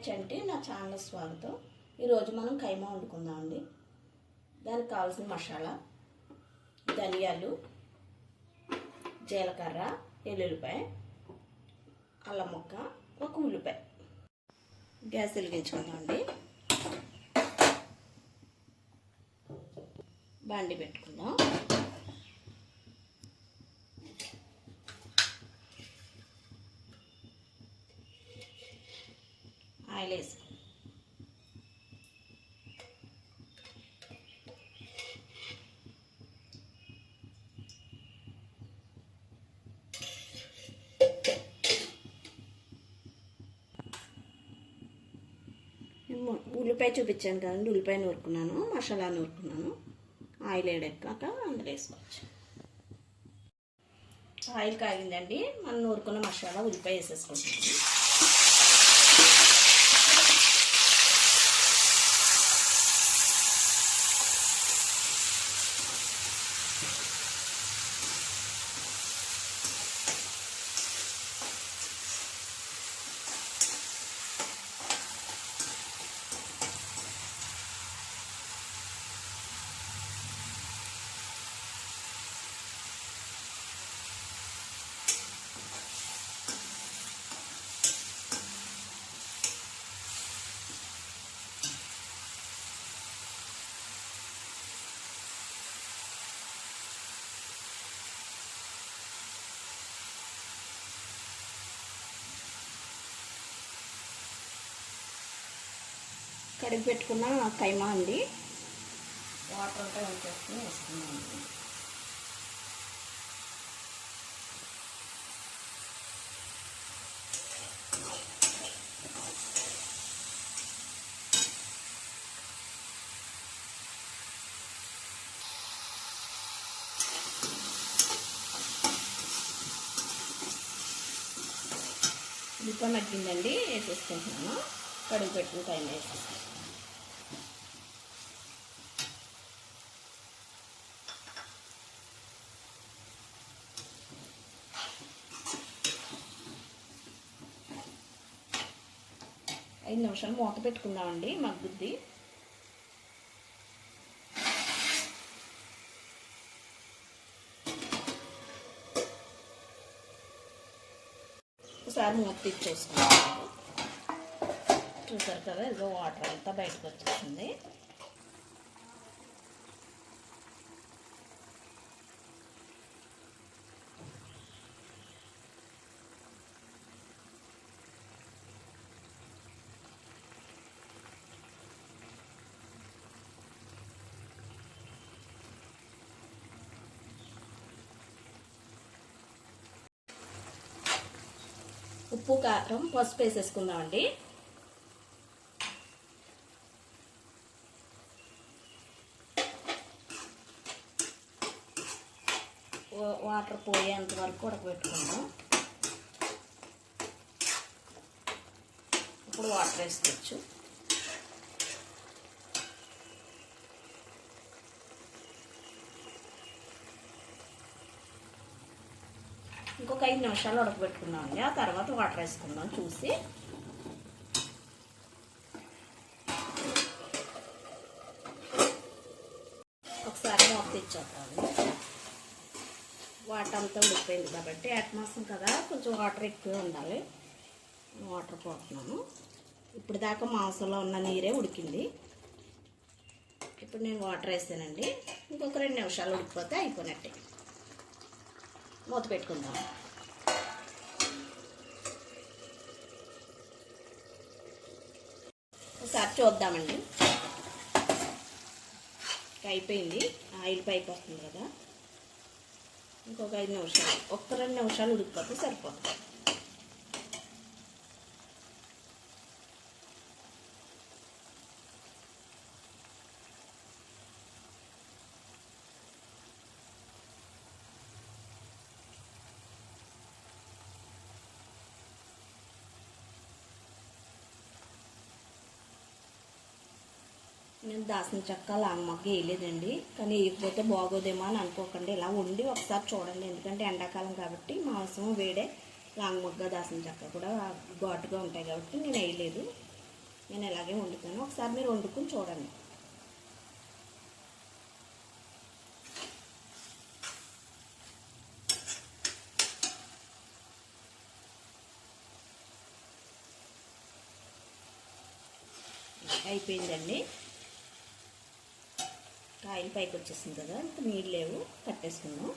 చంటి నా ఛానల్ స్వాగతం. ఈరోజు మనం కైమా వండుకుందామండి. దానికి కావాల్సిన మసాలా ధనియాలు, జీలకర్ర, ఎల్లుల్లిపాయ, అల్లం ముక్క, ఒక ఉల్లిపాయ. గ్యాస్ వెలిగించుకుందామండి. బాండి పెట్టుకుందాం. ఆయిల్ వేసి ఉల్లిపాయ చూపించాను కదండి, ఉల్లిపాయ నూరుకున్నాను, మసాలా నూరుకున్నాను. ఆయిల్ వేడెక్కాక అందులో వేసుకోవచ్చు. ఆయిల్ కాగిందండి, మనం నూరుకున్న మసాలా ఉల్లిపాయ వేసేసుకుంటాము. కడిగి పెట్టుకున్న కైమా అండి, వాటర్ అంతా వేసుకుని వేసుకున్నామండి. ఉల్లిపాయ మగ్గిందండి, వేసేసుకుంటున్నాను. కడిగి పెట్టుకుని కైమా వేసేస్తాను. ఐదు నిమిషాలు మూత పెట్టుకుందామండి, మగ్గుద్ది. ఒకసారి మూత తీసేసుకుందాం. చూసారు కదా, ఇదిగో వాటర్ అంతా బయటకు వచ్చేసింది. ఉప్పు, కారం, పసుపు వేసేసుకుందామండి. వాటర్ పోయేంత వరకు ఉడకబెట్టుకుందాం. ఇప్పుడు వాటర్ వేసుకోవచ్చు. ఇంకొక 5 నిమిషాలు ఉడకబెట్టుకుందామండి. ఆ తర్వాత వాటర్ వేసుకుందాం చూసి. ఒకసారి మూత తెచ్చేద్దాము. వాటర్ అంతా ఉడికిపోయింది కాబట్టి అట్మాసం కదా, కొంచెం వాటర్ ఎక్కువ ఉండాలి. వాటర్ పోతున్నాను. ఇప్పుడు దాకా మాంసంలో ఉన్న నీరే ఉడికింది. ఇప్పుడు నేను వాటర్ వేసానండి. ఇంకొక 2 నిమిషాలు ఉడికిపోతే అయిపోయినట్టే. మూత పెట్టుకుందాం. ఒకసారి చూద్దామండి. అయిపోయింది, ఆయిల్ పైకి వస్తుంది కదా. ఇంకొక 5 నిమిషాలు, ఒక్క 2 నిమిషాలు ఉడికిపోతే సరిపోతుంది. నేను దాసిన చెక్క లాంగ్ మొగ్గ వేయలేదండి, కానీ వేయకపోతే బాగోదేమో అని అనుకోకండి. ఇలా వండి ఒకసారి చూడండి, ఎందుకంటే ఎండాకాలం కాబట్టి మాంసం వేడే. లాంగ్ మొగ్గ, దాసిన చెక్క కూడా ఘాటుగా ఉంటాయి కాబట్టి నేను వేయలేదు. నేను ఇలాగే వండుతాను. ఒకసారి మీరు వండుకుని చూడండి. అయిపోయిందండి. కాయలు పైకి వచ్చేసింది కదా, ఇంకా నీళ్ళు లేవు, కట్టేసుకుందాం.